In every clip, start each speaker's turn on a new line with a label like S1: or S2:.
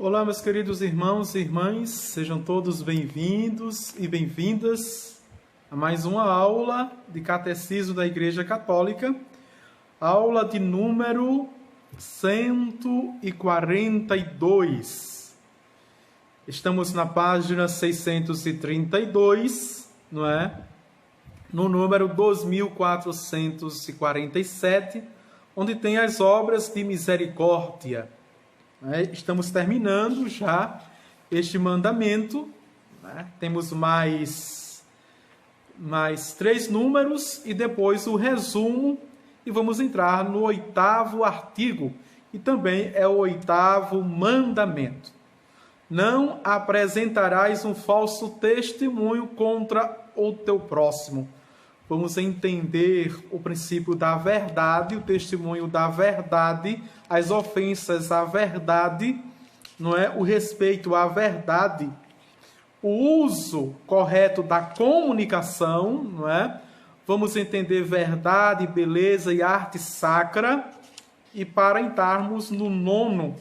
S1: Olá, meus queridos irmãos e irmãs, sejam todos bem-vindos e bem-vindas a mais uma aula de Catecismo da Igreja Católica, aula de número 142. Estamos na página 632, não é? No número 2447, onde tem as obras de misericórdia. Estamos terminando já este mandamento, né? Temos mais 3 números e depois o resumo, e vamos entrar no 8º artigo, e também é o 8º mandamento. Não apresentarás um falso testemunho contra o teu próximo. Vamos entender o princípio da verdade, o testemunho da verdade, as ofensas à verdade, não é? O respeito à verdade, o uso correto da comunicação, não é? Vamos entender verdade, beleza e arte sacra, e para entrarmos no 9º,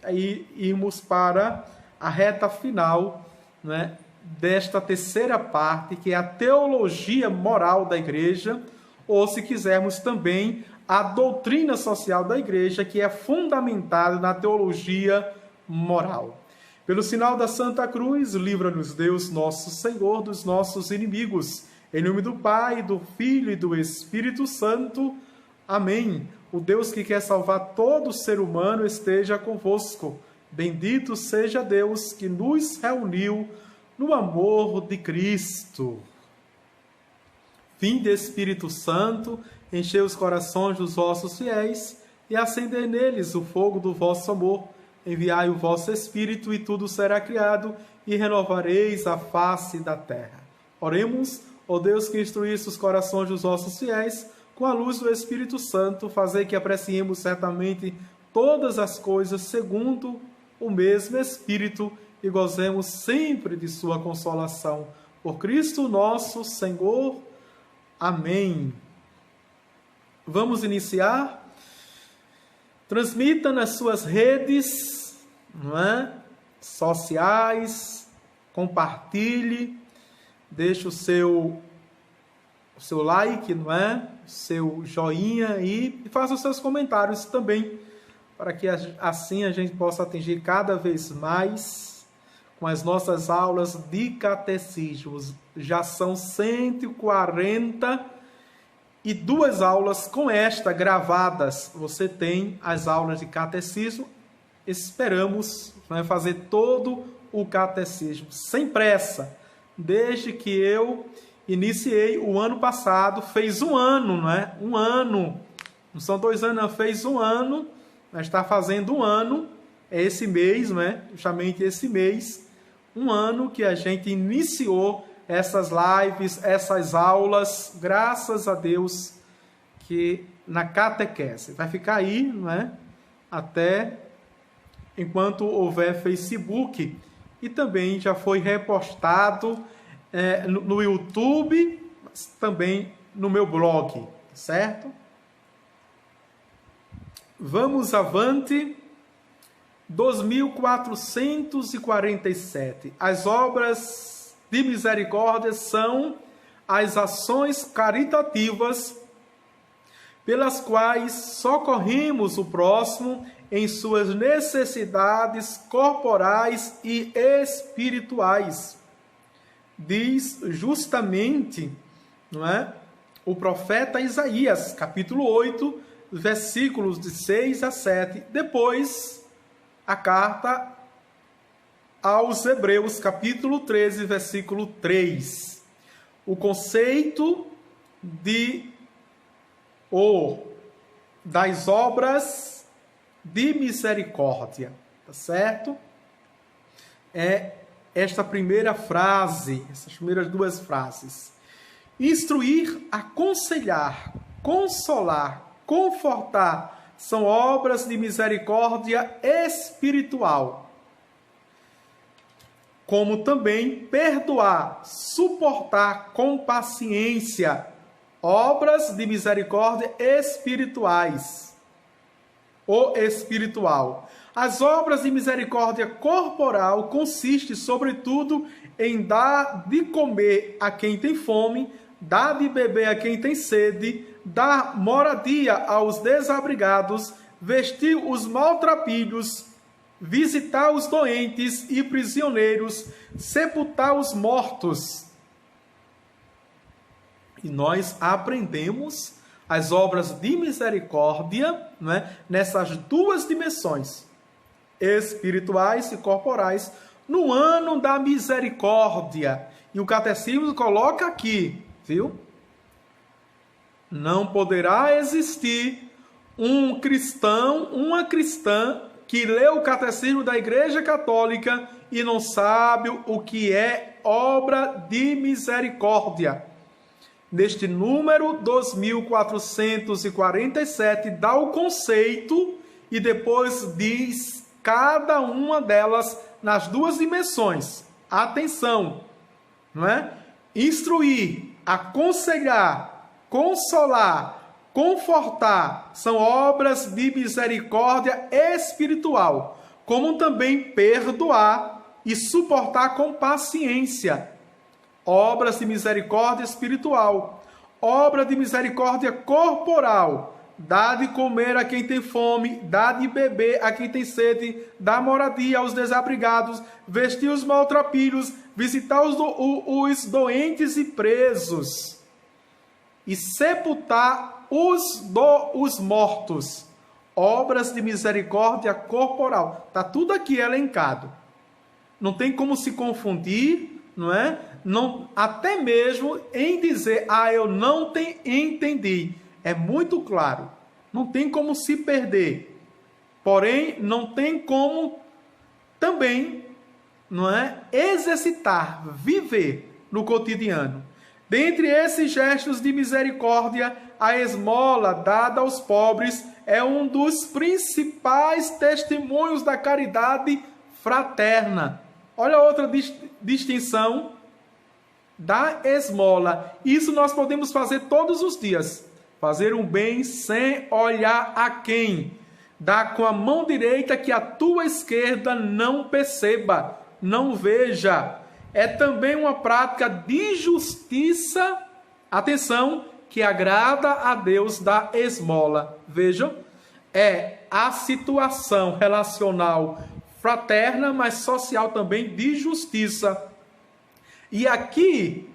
S1: aí irmos para a reta final, não é? Desta terceira parte, que é a teologia moral da igreja, ou, se quisermos, também a doutrina social da igreja, que é fundamentada na teologia moral. Pelo sinal da Santa Cruz, livra-nos Deus, nosso Senhor, dos nossos inimigos. Em nome do Pai, do Filho e do Espírito Santo. Amém. O Deus que quer salvar todo ser humano esteja convosco. Bendito seja Deus que nos reuniu no amor de Cristo. Vinde, Espírito Santo, enchei os corações dos vossos fiéis e acendei neles o fogo do vosso amor. Enviai o vosso Espírito e tudo será criado e renovareis a face da terra. Oremos, ó Deus que instruísse os corações dos vossos fiéis, com a luz do Espírito Santo, fazei que apreciemos certamente todas as coisas segundo o mesmo Espírito e gozemos sempre de sua consolação. Por Cristo nosso Senhor. Amém. Vamos iniciar. Transmita nas suas redes, não é? Sociais, compartilhe, deixe o seu like, não é? Seu joinha aí, e faça os seus comentários também, para que assim a gente possa atingir cada vez mais com as nossas aulas de catecismos. Já são 142 aulas com esta gravadas. Você tem as aulas de catecismo. Esperamos, né, fazer todo o catecismo sem pressa. Desde que eu iniciei o ano passado, fez um ano, não é? Um ano. Não são 2 anos, não, fez um ano. Mas está fazendo um ano. É esse mês, não é? Justamente esse mês. Um ano que a gente iniciou essas lives, essas aulas, graças a Deus, que na catequese. Vai ficar aí, não é? Até enquanto houver Facebook. E também já foi repostado no YouTube, mas também no meu blog, certo? Vamos avante. 2447. As obras de misericórdia são as ações caritativas pelas quais socorremos o próximo em suas necessidades corporais e espirituais. Diz justamente, não é? O profeta Isaías, capítulo 8, versículos de 6 a 7. Depois, a carta aos Hebreus, capítulo 13, versículo 3. O conceito das obras de misericórdia, tá certo? É esta primeira frase, essas primeiras 2 frases. Instruir, aconselhar, consolar, confortar, são obras de misericórdia espiritual. Como também perdoar, suportar com paciência, obras de misericórdia espirituais. O espiritual. As obras de misericórdia corporal consistem, sobretudo, em dar de comer a quem tem fome, dar de beber a quem tem sede, dar moradia aos desabrigados, vestir os maltrapilhos, visitar os doentes e prisioneiros, sepultar os mortos. E nós aprendemos as obras de misericórdia, né, nessas duas dimensões, espirituais e corporais, no ano da misericórdia. E o catecismo coloca aqui, viu? Não poderá existir um cristão, uma cristã que lê o catecismo da Igreja Católica e não sabe o que é obra de misericórdia. Neste número 2447 dá o conceito e depois diz cada uma delas nas duas dimensões. Atenção, não é? Instruir, aconselhar, consolar, confortar são obras de misericórdia espiritual, como também perdoar e suportar com paciência. Obras de misericórdia espiritual, obra de misericórdia corporal, dá de comer a quem tem fome, dá de beber a quem tem sede, dá moradia aos desabrigados, vestir os maltrapilhos, visitar os doentes e presos, e sepultar os mortos. Obras de misericórdia corporal. Está tudo aqui elencado. Não tem como se confundir, não é? Não, até mesmo em dizer, eu não entendi. É muito claro. Não tem como se perder. Porém, não tem como também, não é, exercitar, viver no cotidiano. Dentre esses gestos de misericórdia, a esmola dada aos pobres é um dos principais testemunhos da caridade fraterna. Olha outra distinção da esmola. Isso nós podemos fazer todos os dias. Fazer um bem sem olhar a quem. Dar com a mão direita que a tua esquerda não perceba, não veja. É também uma prática de justiça, atenção, que agrada a Deus da esmola. Vejam, é a situação relacional fraterna, mas social também de justiça. E aqui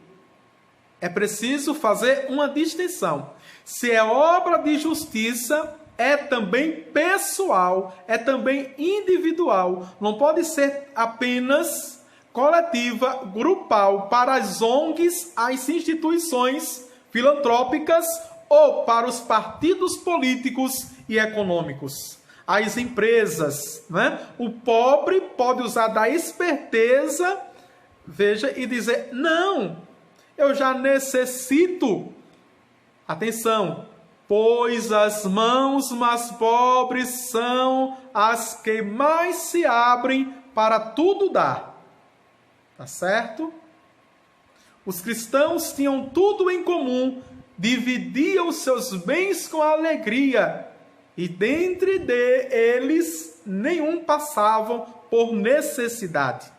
S1: é preciso fazer uma distinção. Se é obra de justiça, é também pessoal, é também individual. Não pode ser apenas coletiva, grupal, para as ONGs, as instituições filantrópicas ou para os partidos políticos e econômicos, as empresas, né? O pobre pode usar da esperteza, veja, e dizer, não, eu já necessito, atenção, pois as mãos mais pobres são as que mais se abrem para tudo dar. Tá certo? Os cristãos tinham tudo em comum, dividiam seus bens com alegria, e dentre eles nenhum passavam por necessidade.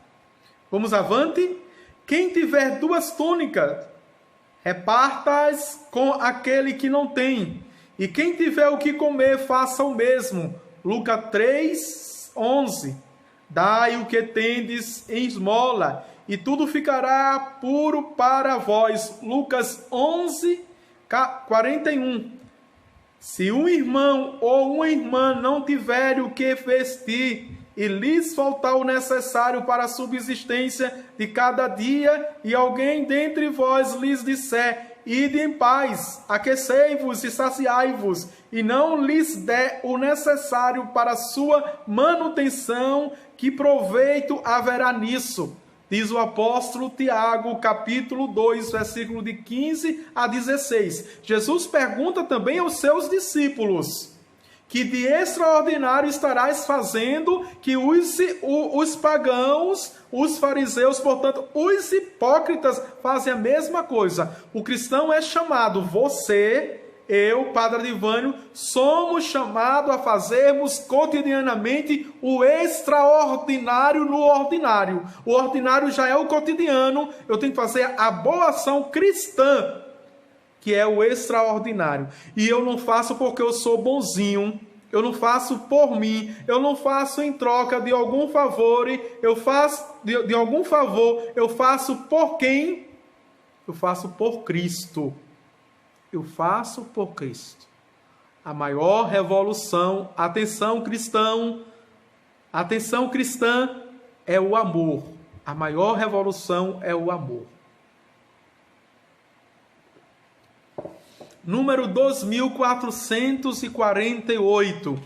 S1: Vamos avante? Quem tiver 2 túnicas, reparta-as com aquele que não tem, e quem tiver o que comer, faça o mesmo. Lucas 3:11. Dai o que tendes em esmola, e tudo ficará puro para vós. Lucas 11:41. Se um irmão ou uma irmã não tiver o que vestir, e lhes faltar o necessário para a subsistência de cada dia, e alguém dentre vós lhes disser, ide em paz, aquecei-vos e saciai-vos, e não lhes der o necessário para a sua manutenção, que proveito haverá nisso? Diz o apóstolo Tiago, capítulo 2, versículo de 15 a 16. Jesus pergunta também aos seus discípulos, que de extraordinário estarás fazendo que os pagãos, os fariseus, portanto, os hipócritas fazem a mesma coisa. O cristão é chamado, você eu, Padre Adivânio, somos chamados a fazermos cotidianamente o extraordinário no ordinário. O ordinário já é o cotidiano, eu tenho que fazer a boa ação cristã, que é o extraordinário. E eu não faço porque eu sou bonzinho, eu não faço por mim, eu não faço em troca de algum favor, eu faço de algum favor, eu faço por quem? Eu faço por Cristo. Eu faço por Cristo. A maior revolução, atenção cristã é o amor. A maior revolução é o amor. Número 2448.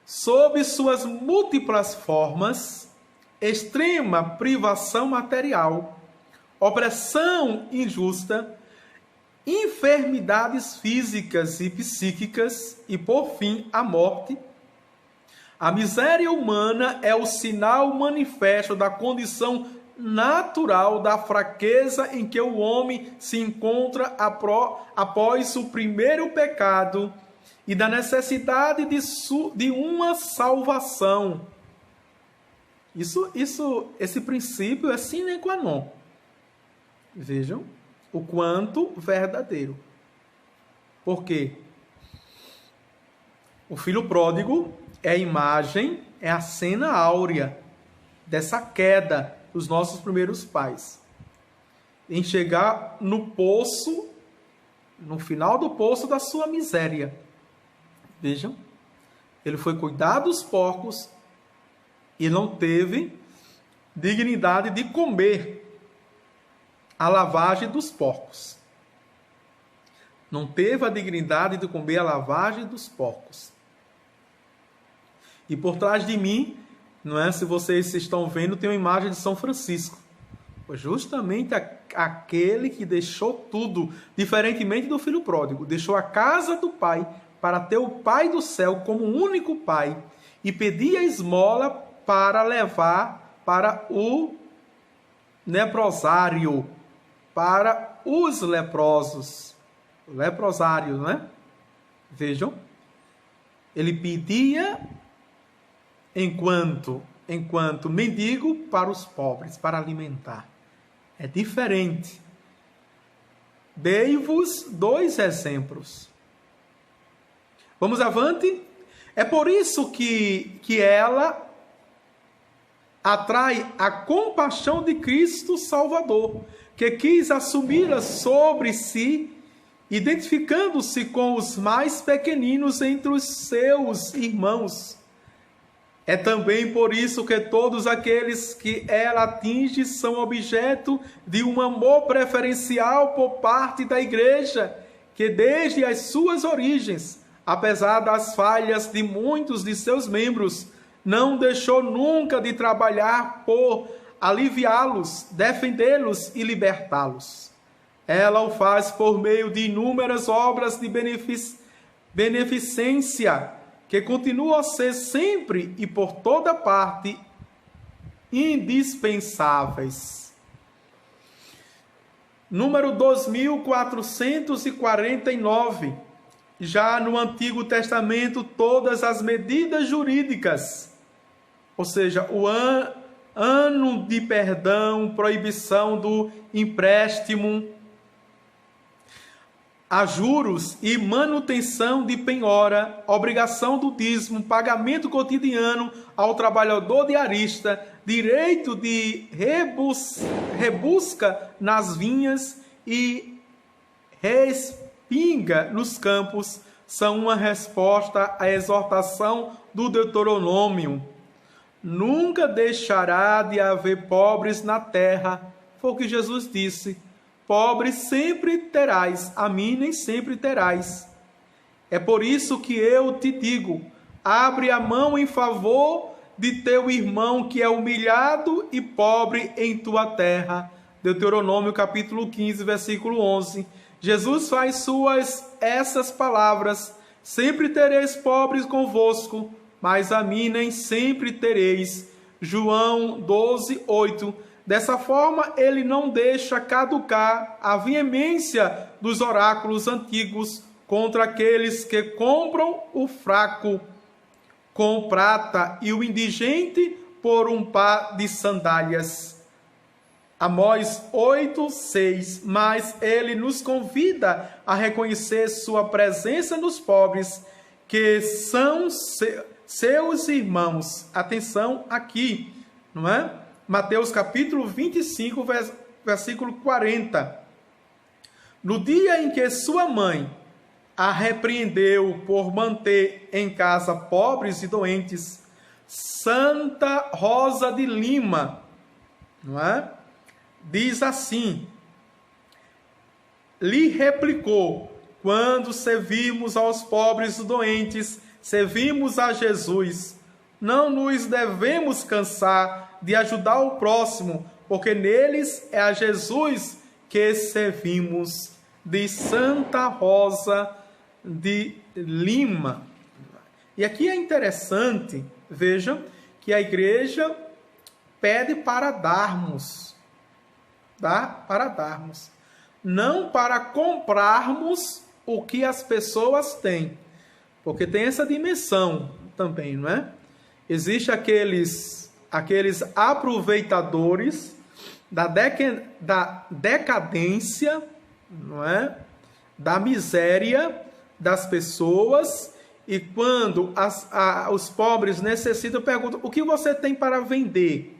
S1: Sob suas múltiplas formas, extrema privação material, opressão injusta, enfermidades físicas e psíquicas e, por fim, a morte, a miséria humana é o sinal manifesto da condição natural da fraqueza em que o homem se encontra após o primeiro pecado e da necessidade de uma salvação. Esse princípio é sine qua non. Vejam o quanto verdadeiro. Por quê? O filho pródigo é a imagem, é a cena áurea dessa queda dos nossos primeiros pais. Em chegar no poço, no final do poço da sua miséria. Vejam, ele foi cuidar dos porcos e não teve dignidade de comer a lavagem dos porcos. Não teve a dignidade de comer a lavagem dos porcos. E por trás de mim, não é? Se vocês estão vendo, tem uma imagem de São Francisco. Foi justamente aquele que deixou tudo, diferentemente do filho pródigo. Deixou a casa do pai para ter o Pai do céu como único pai e pedir a esmola para levar para o leprosário, para os leprosos. Leprosário, né? Vejam. Ele pedia enquanto mendigo para os pobres, para alimentar. É diferente. Dei-vos 2 exemplos. Vamos avante? É por isso que ela atrai a compaixão de Cristo Salvador, que quis assumi-la sobre si, identificando-se com os mais pequeninos entre os seus irmãos. É também por isso que todos aqueles que ela atinge são objeto de um amor preferencial por parte da Igreja, que desde as suas origens, apesar das falhas de muitos de seus membros, não deixou nunca de trabalhar por aliviá-los, defendê-los e libertá-los. Ela o faz por meio de inúmeras obras de beneficência, que continuam a ser sempre e por toda parte indispensáveis. Número 2449. Já no Antigo Testamento, todas as medidas jurídicas, ou seja, o ano de perdão, proibição do empréstimo a juros e manutenção de penhora, obrigação do dízimo, pagamento cotidiano ao trabalhador diarista, direito de rebusca nas vinhas e respinga nos campos, são uma resposta à exortação do Deuteronômio. Nunca deixará de haver pobres na terra, foi o que Jesus disse. Pobres sempre terás, a mim nem sempre terás. É por isso que eu te digo, abre a mão em favor de teu irmão que é humilhado e pobre em tua terra. Deuteronômio capítulo 15, versículo 11. Jesus faz essas palavras, sempre tereis pobres convosco, mas a mim nem sempre tereis. João 12, 8. Dessa forma, ele não deixa caducar a veemência dos oráculos antigos, contra aqueles que compram o fraco com prata e o indigente por um par de sandálias. Amós 8:6. Mas ele nos convida a reconhecer sua presença nos pobres, que são seus irmãos. Atenção aqui, não é? Mateus capítulo 25, versículo 40. No dia em que sua mãe a repreendeu por manter em casa pobres e doentes, Santa Rosa de Lima, não é? Diz assim: lhe replicou: quando servimos aos pobres e doentes, servimos a Jesus. Não nos devemos cansar de ajudar o próximo, porque neles é a Jesus que servimos. De Santa Rosa de Lima. E aqui é interessante, vejam, que a igreja pede para darmos. Para darmos. Não para comprarmos o que as pessoas têm. Porque tem essa dimensão também, não é? Existem aqueles aproveitadores da decadência, não é? Da miséria das pessoas, e quando os pobres necessitam, perguntam: o que você tem para vender?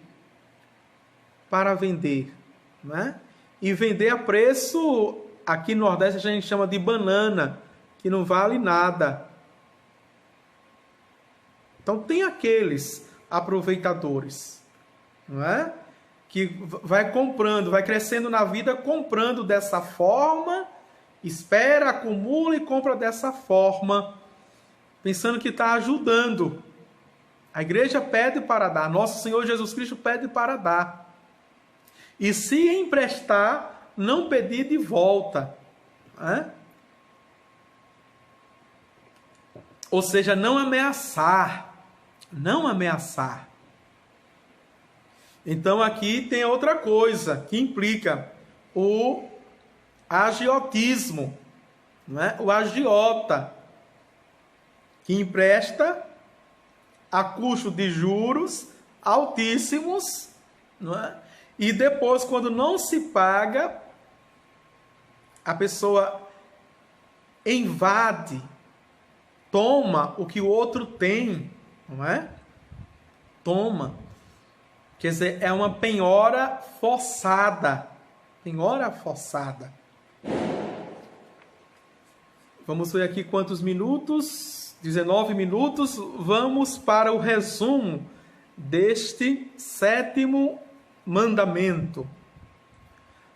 S1: Para vender, não é? E vender a preço, aqui no Nordeste a gente chama de banana, que não vale nada. Então tem aqueles aproveitadores, não é? Que vai comprando, vai crescendo na vida comprando dessa forma, espera, acumula e compra dessa forma, pensando que está ajudando. A igreja pede para dar, nosso Senhor Jesus Cristo pede para dar. E se emprestar, não pedir de volta. Né? Ou seja, não ameaçar. Não ameaçar. Então aqui tem outra coisa que implica o agiotismo, não é? O agiota, que empresta a custo de juros altíssimos, não é? E depois, quando não se paga, a pessoa invade, toma o que o outro tem, não é? Toma. Quer dizer, é uma penhora forçada. Penhora forçada. Vamos ver aqui quantos minutos. 19 minutos. Vamos para o resumo deste 7º mandamento.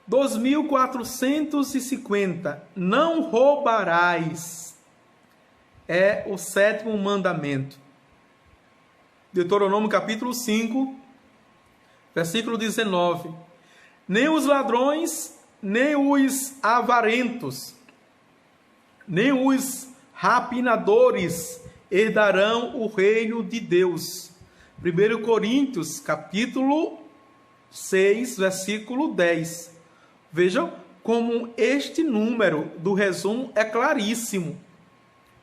S1: 2450. Não roubarás. É o 7º mandamento. Deuteronômio capítulo 5. Versículo 19. Nem os ladrões, nem os avarentos, nem os rapinadores herdarão o reino de Deus. 1 Coríntios, capítulo 6, versículo 10. Vejam como este número do resumo é claríssimo.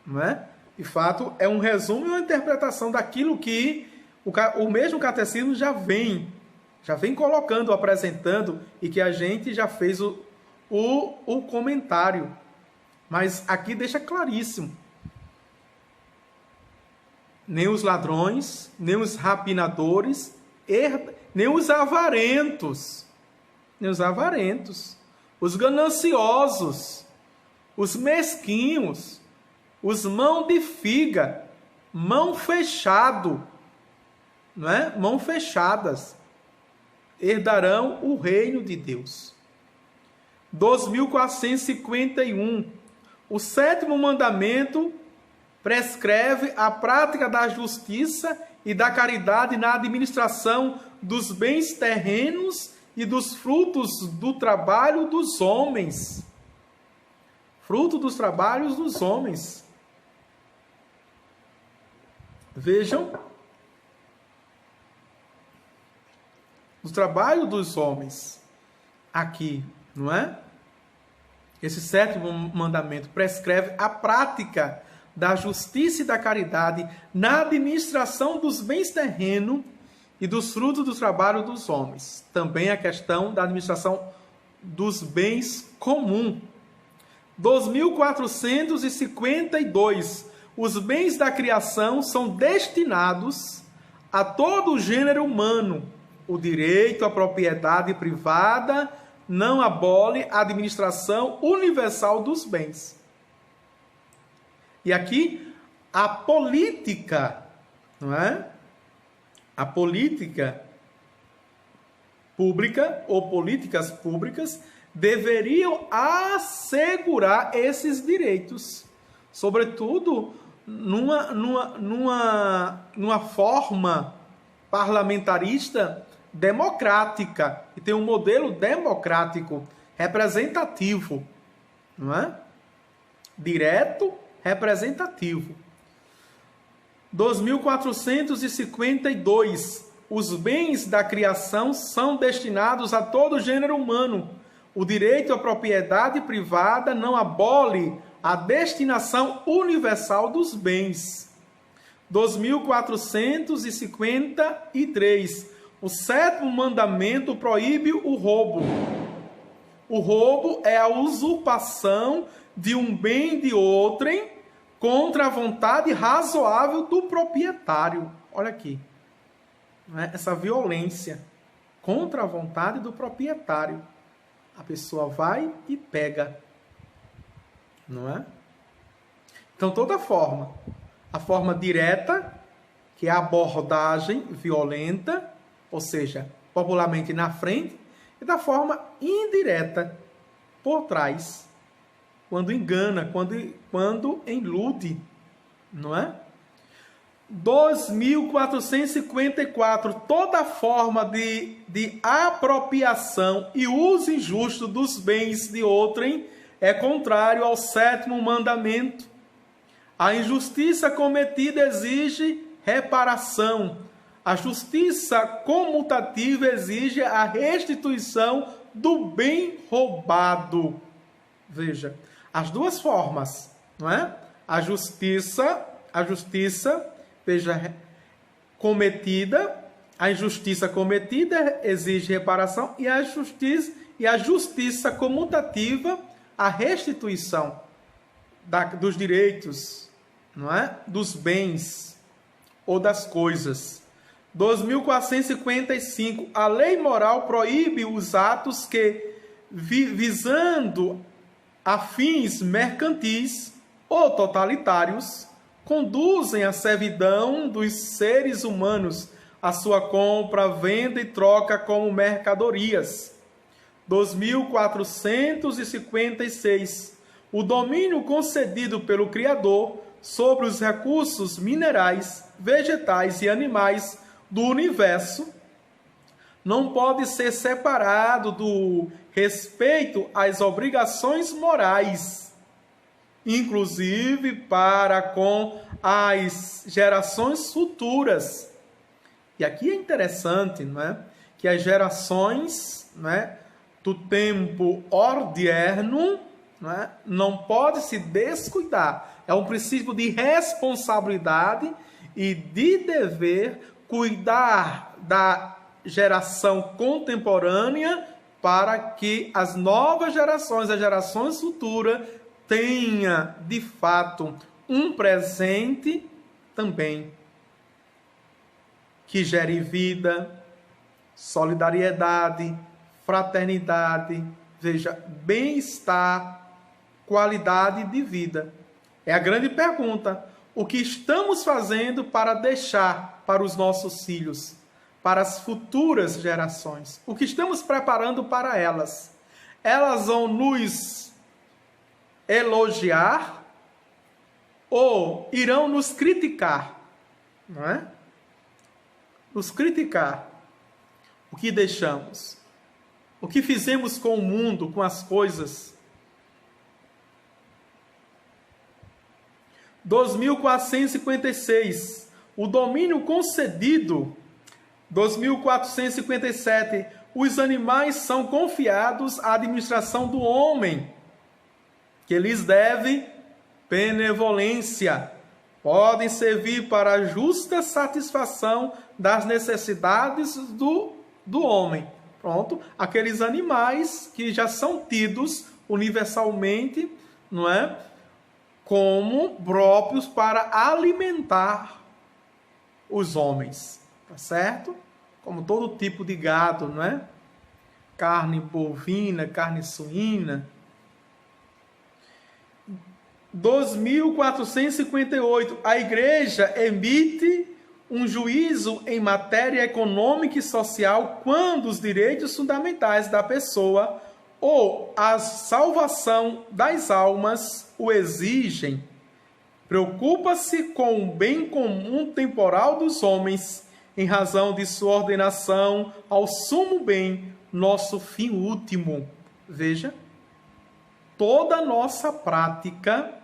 S1: Não é? De fato, é um resumo e uma interpretação daquilo que o mesmo catecismo já vem colocando, apresentando, e que a gente já fez o comentário. Mas aqui deixa claríssimo. Nem os ladrões, nem os rapinadores, nem os avarentos, os gananciosos, os mesquinhos, os mão de figa, mão fechado, não é? Mão fechadas, herdarão o reino de Deus. 2451. O 7º mandamento prescreve a prática da justiça e da caridade na administração dos bens terrenos e dos frutos do trabalho dos homens. Fruto dos trabalhos dos homens. Vejam. O trabalho dos homens aqui, não é? Esse sétimo mandamento prescreve a prática da justiça e da caridade na administração dos bens terrenos e dos frutos do trabalho dos homens. Também a questão da administração dos bens comuns. 2452. Os bens da criação são destinados a todo o gênero humano. O direito à propriedade privada não abole a administração universal dos bens. E aqui a política, não é? A política pública ou políticas públicas deveriam assegurar esses direitos, sobretudo numa forma parlamentarista democrática, e tem um modelo democrático representativo, não é? Direto, representativo. 2452. Os bens da criação são destinados a todo o gênero humano. O direito à propriedade privada não abole a destinação universal dos bens. 2453. O sétimo mandamento proíbe o roubo. O roubo é a usurpação de um bem de outrem contra a vontade razoável do proprietário. Olha aqui. Essa violência contra a vontade do proprietário. A pessoa vai e pega. Não é? Então, toda forma. A forma direta, que é a abordagem violenta, ou seja, popularmente na frente, e da forma indireta, por trás, quando engana, quando ilude, não é? 2454. Toda forma de apropriação e uso injusto dos bens de outrem é contrário ao sétimo mandamento. A injustiça cometida exige reparação. A justiça comutativa exige a restituição do bem roubado. Veja, as duas formas, não é? A justiça, veja, cometida, a injustiça cometida exige reparação e a justiça comutativa, a restituição dos direitos, não é? Dos bens ou das coisas. 2455. A lei moral proíbe os atos que, visando a fins mercantis ou totalitários, conduzem à servidão dos seres humanos, a sua compra, venda e troca como mercadorias. 2456. O domínio concedido pelo Criador sobre os recursos minerais, vegetais e animais do universo não pode ser separado do respeito às obrigações morais, inclusive para com as gerações futuras. E aqui é interessante, não é? Que as gerações, não é, do tempo odierno, não é, não pode se descuidar. É um princípio de responsabilidade e de dever cuidar da geração contemporânea para que as novas gerações, as gerações futuras, tenham, de fato, um presente também que gere vida, solidariedade, fraternidade, veja, bem-estar, qualidade de vida. É a grande pergunta. O que estamos fazendo para deixar para os nossos filhos, para as futuras gerações? O que estamos preparando para elas? Elas vão nos elogiar ou irão nos criticar? Não é? Nos criticar. O que deixamos? O que fizemos com o mundo, com as coisas? 2456. O domínio concedido. 2457. Os animais são confiados à administração do homem. que lhes deve benevolência. Podem servir para a justa satisfação das necessidades do homem. Pronto, aqueles animais que já são tidos universalmente, não é, como próprios para alimentar os homens, tá certo? Como todo tipo de gado, não é? Carne bovina, carne suína. 2458, a Igreja emite um juízo em matéria econômica e social quando os direitos fundamentais da pessoa ou a salvação das almas o exigem. Preocupa-se com o bem comum temporal dos homens em razão de sua ordenação ao sumo bem, nosso fim último. Veja, toda a nossa prática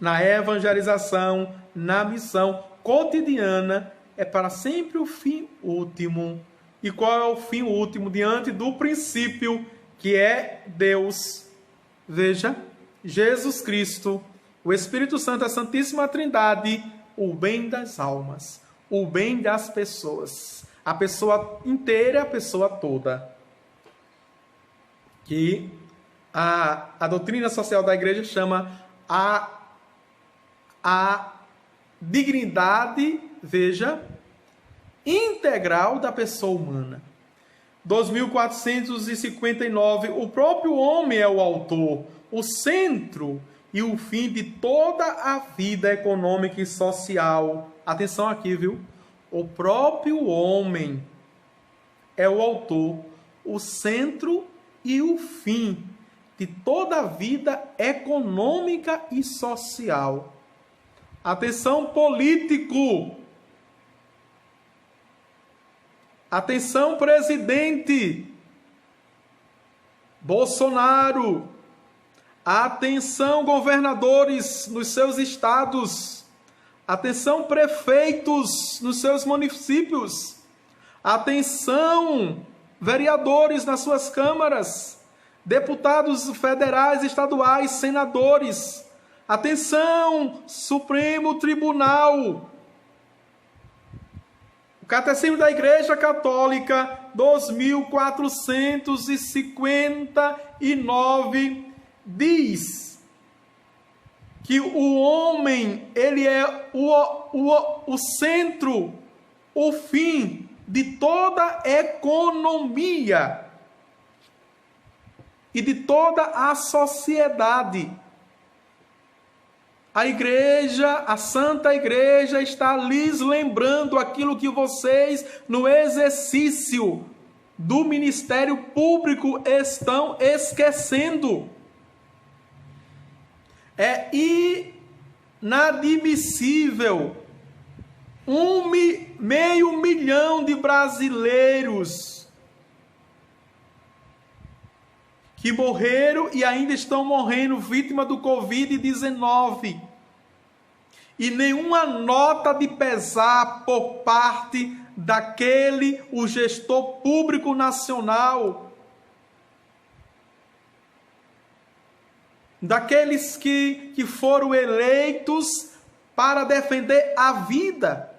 S1: na evangelização, na missão cotidiana, é para sempre o fim último. E qual é o fim último? Diante do princípio, que é Deus. Veja, Jesus Cristo, o Espírito Santo, a Santíssima Trindade, o bem das almas, o bem das pessoas, a pessoa inteira, a pessoa toda. Que a doutrina social da Igreja chama a dignidade, veja, integral da pessoa humana. 2459, o próprio homem é o autor, o centro e o fim de toda a vida econômica e social. Atenção aqui, viu? O próprio homem é o autor, o centro e o fim de toda a vida econômica e social. Atenção, político! Atenção, presidente Bolsonaro! Atenção, governadores nos seus estados! Atenção, prefeitos nos seus municípios! Atenção, vereadores nas suas câmaras! Deputados federais, estaduais, senadores! Atenção, Supremo Tribunal! O Catecismo da Igreja Católica, 2459, diz que o homem, ele é o centro, o fim de toda economia e de toda a sociedade. A Igreja, a Santa Igreja, está lhes lembrando aquilo que vocês, no exercício do ministério público, estão esquecendo. É inadmissível 500 mil de brasileiros que morreram e ainda estão morrendo vítima do Covid-19. E nenhuma nota de pesar por parte daquele, o gestor público nacional, daqueles que foram eleitos para defender a vida.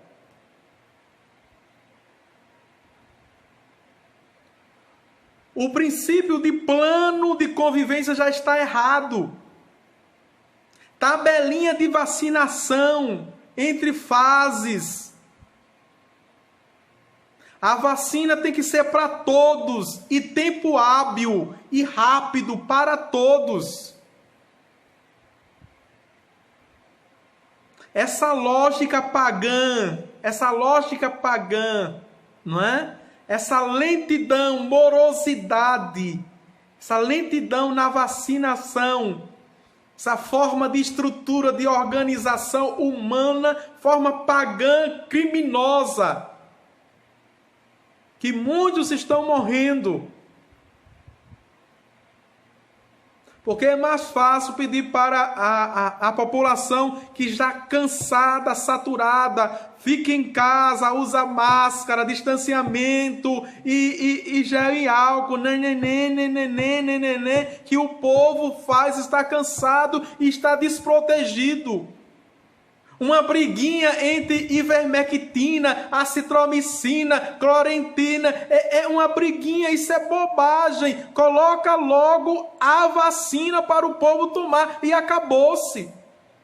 S1: O princípio de plano de convivência já está errado. Tabelinha de vacinação entre fases. A vacina tem que ser para todos e tempo hábil e rápido para todos. Essa lógica pagã, não é? Essa lentidão, morosidade, essa lentidão na vacinação, essa forma de estrutura, de organização humana, forma pagã, criminosa, que muitos estão morrendo. Porque é mais fácil pedir para a população que está cansada, saturada, fica em casa, usa máscara, distanciamento e gel e álcool, que o povo faz, está cansado e está desprotegido. Uma briguinha entre ivermectina, acitromicina, clorentina, é uma briguinha, isso é bobagem. Coloca logo a vacina para o povo tomar e acabou-se.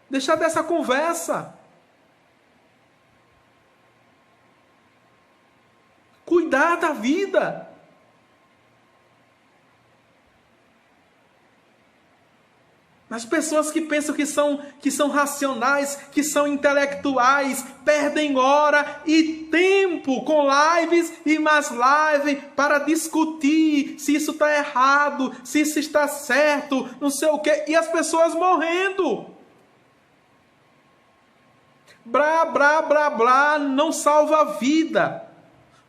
S1: Deixa dessa conversa. Cuidar da vida. As pessoas que pensam que são racionais, que são intelectuais, perdem hora e tempo com lives e mais lives para discutir se isso está errado, se isso está certo, não sei o quê. E as pessoas morrendo. Blá, blá, blá, blá, não salva a vida.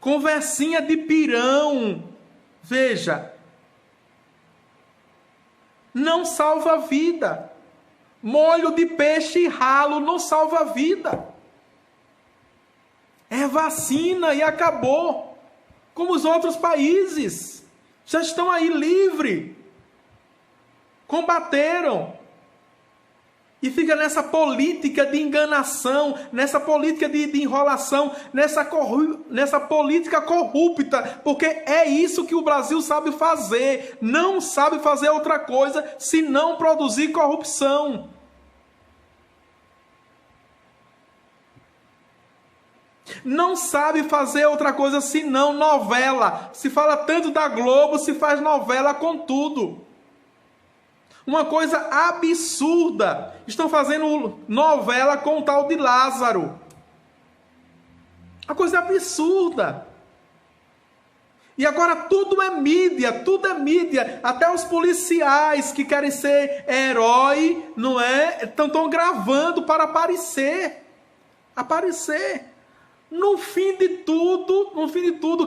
S1: Conversinha de pirão. Veja. Não salva a vida. Molho de peixe ralo não salva a vida. É vacina e acabou. Como os outros países. Já estão aí livres. Combateram. E fica nessa política de enganação, nessa política de enrolação, nessa política corrupta, porque é isso que o Brasil sabe fazer. Não sabe fazer outra coisa senão produzir corrupção. Não sabe fazer outra coisa senão novela. Se fala tanto da Globo, se faz novela com tudo. Uma coisa absurda. Estão fazendo novela com o tal de Lázaro. Uma coisa absurda. E agora tudo é mídia, tudo é mídia. Até os policiais que querem ser herói, não é? Estão gravando para aparecer. Aparecer. No fim de tudo,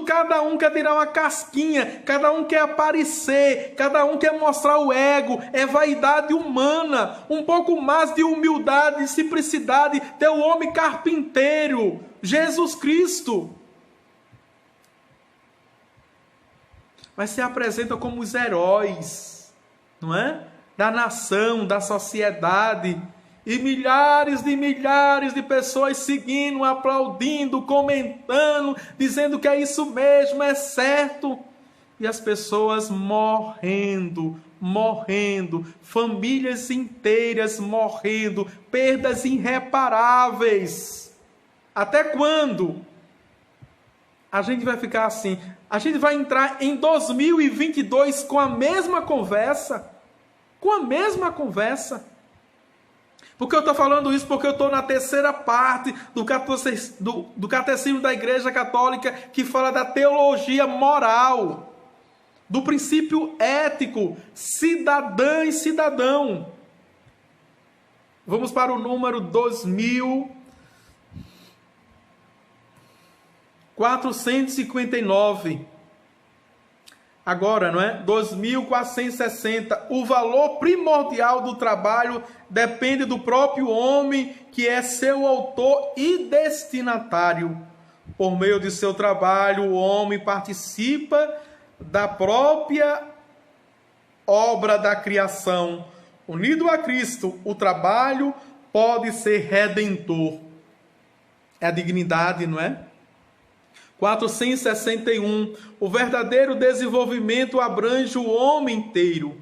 S1: cada um quer tirar uma casquinha, cada um quer aparecer, cada um quer mostrar o ego, é vaidade humana, um pouco mais de humildade e simplicidade, ter o homem carpinteiro, Jesus Cristo. Mas se apresentam como os heróis, não é? Da nação, da sociedade. E milhares de pessoas seguindo, aplaudindo, comentando, dizendo que é isso mesmo, é certo. E as pessoas morrendo, famílias inteiras morrendo, perdas irreparáveis. Até quando a gente vai ficar assim? A gente vai entrar em 2022 com a mesma conversa? Com a mesma conversa? Por que eu estou falando isso? Porque eu estou na terceira parte do Catecismo da Igreja Católica, que fala da teologia moral, do princípio ético, cidadã e cidadão. Vamos para o número 2459. Agora, não é? 2460. O valor primordial do trabalho depende do próprio homem, que é seu autor e destinatário. Por meio de seu trabalho, o homem participa da própria obra da criação. Unido a Cristo, o trabalho pode ser redentor. É a dignidade, não é? 461. O verdadeiro desenvolvimento abrange o homem inteiro.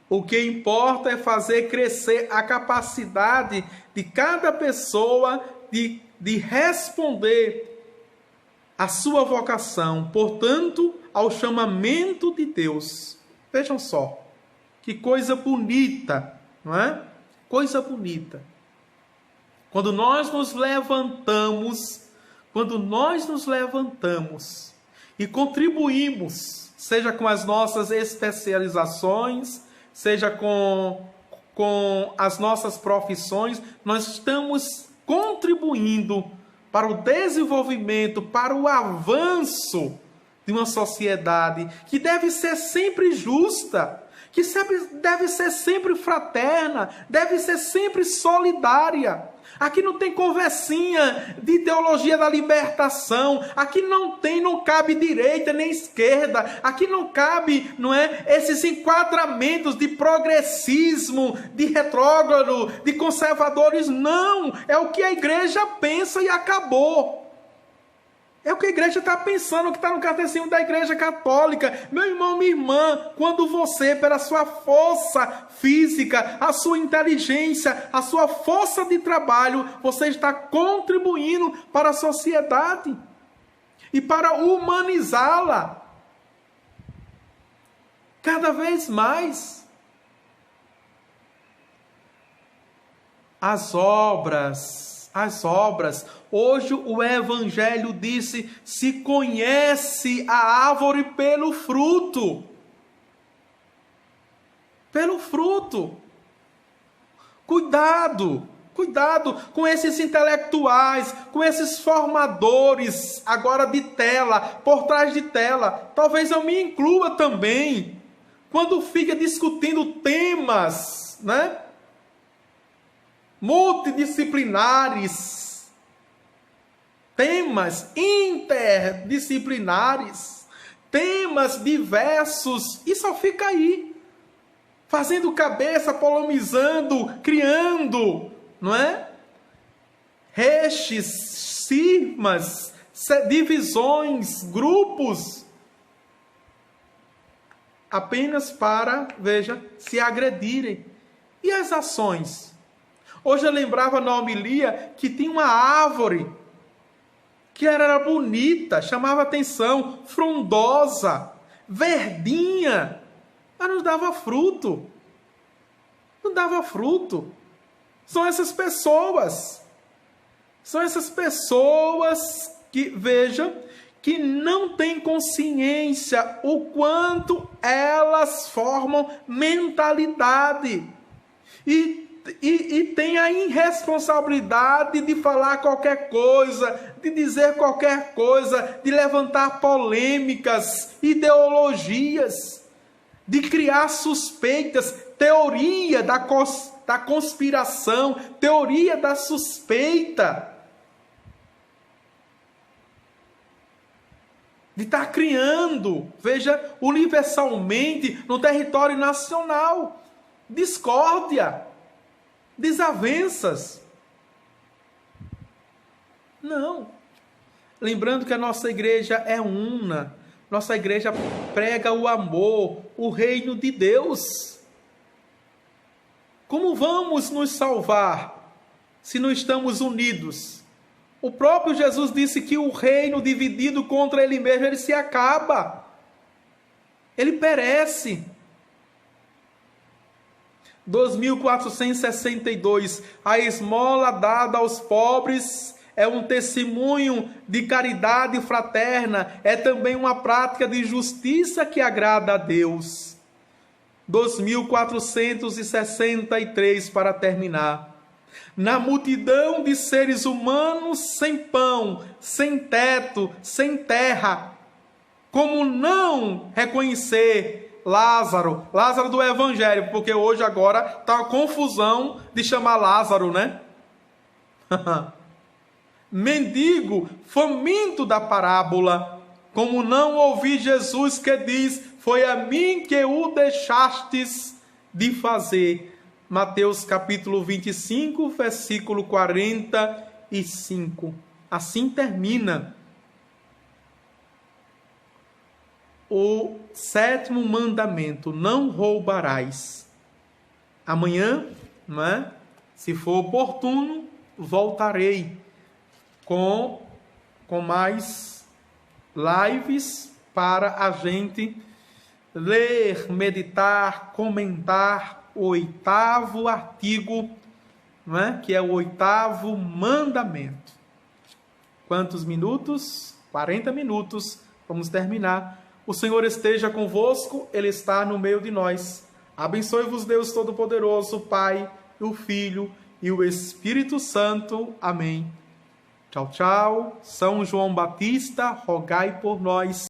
S1: O que importa é fazer crescer a capacidade de cada pessoa de responder à sua vocação, portanto, ao chamamento de Deus. Vejam só, que coisa bonita, não é? Coisa bonita. Quando nós nos levantamos e contribuímos, seja com as nossas especializações, seja com as nossas profissões, nós estamos contribuindo para o desenvolvimento, para o avanço de uma sociedade que deve ser sempre justa, que deve ser sempre fraterna, deve ser sempre solidária. Aqui não tem conversinha de ideologia da libertação. Aqui não cabe direita nem esquerda. Aqui não cabe, esses enquadramentos de progressismo, de retrógrado, de conservadores. Não, é o que a igreja pensa e acabou. É o que a igreja está pensando, o que está no catecismo da Igreja Católica. Meu irmão, minha irmã, quando você, pela sua força física, a sua inteligência, a sua força de trabalho, você está contribuindo para a sociedade e para humanizá-la cada vez mais. As obras. Hoje o Evangelho disse: se conhece a árvore pelo fruto. Pelo fruto. Cuidado com esses intelectuais, com esses formadores agora de tela, por trás de tela. Talvez eu me inclua também. Quando fica discutindo temas, multidisciplinares, temas interdisciplinares, temas diversos, e só fica aí, fazendo cabeça, polemizando, criando, reixes, cismas, divisões, grupos, apenas para, se agredirem. E as ações? Hoje eu lembrava na homilia que tinha uma árvore que era bonita, chamava atenção, frondosa, verdinha, mas não dava fruto. Não dava fruto. São essas pessoas que, que não têm consciência o quanto elas formam mentalidade. E tem a irresponsabilidade de falar qualquer coisa, de dizer qualquer coisa, de levantar polêmicas, ideologias, de criar suspeitas, teoria da conspiração, teoria da suspeita, de estar criando, universalmente, no território nacional, discórdia, desavenças. Não. Lembrando que a nossa igreja é una. Nossa igreja prega o amor, o reino de Deus. Como vamos nos salvar se não estamos unidos? O próprio Jesus disse que o reino dividido contra ele mesmo, ele se acaba. Ele perece. 2462, a esmola dada aos pobres é um testemunho de caridade fraterna, é também uma prática de justiça que agrada a Deus. 2463, para terminar. Na multidão de seres humanos sem pão, sem teto, sem terra, como não reconhecer Lázaro do Evangelho, porque hoje agora está uma confusão de chamar Lázaro, mendigo, faminto da parábola, como não ouvi Jesus que diz: foi a mim que o deixastes de fazer. Mateus capítulo 25, versículo 45. Assim termina o 7º mandamento: não roubarás. Amanhã, se for oportuno, voltarei com mais lives para a gente ler, meditar, comentar o 8º artigo, que é o 8º mandamento. Quantos minutos? 40 minutos. Vamos terminar. O Senhor esteja convosco, Ele está no meio de nós. Abençoe-vos Deus Todo-Poderoso, Pai, o Filho e o Espírito Santo. Amém. Tchau, tchau. São João Batista, rogai por nós.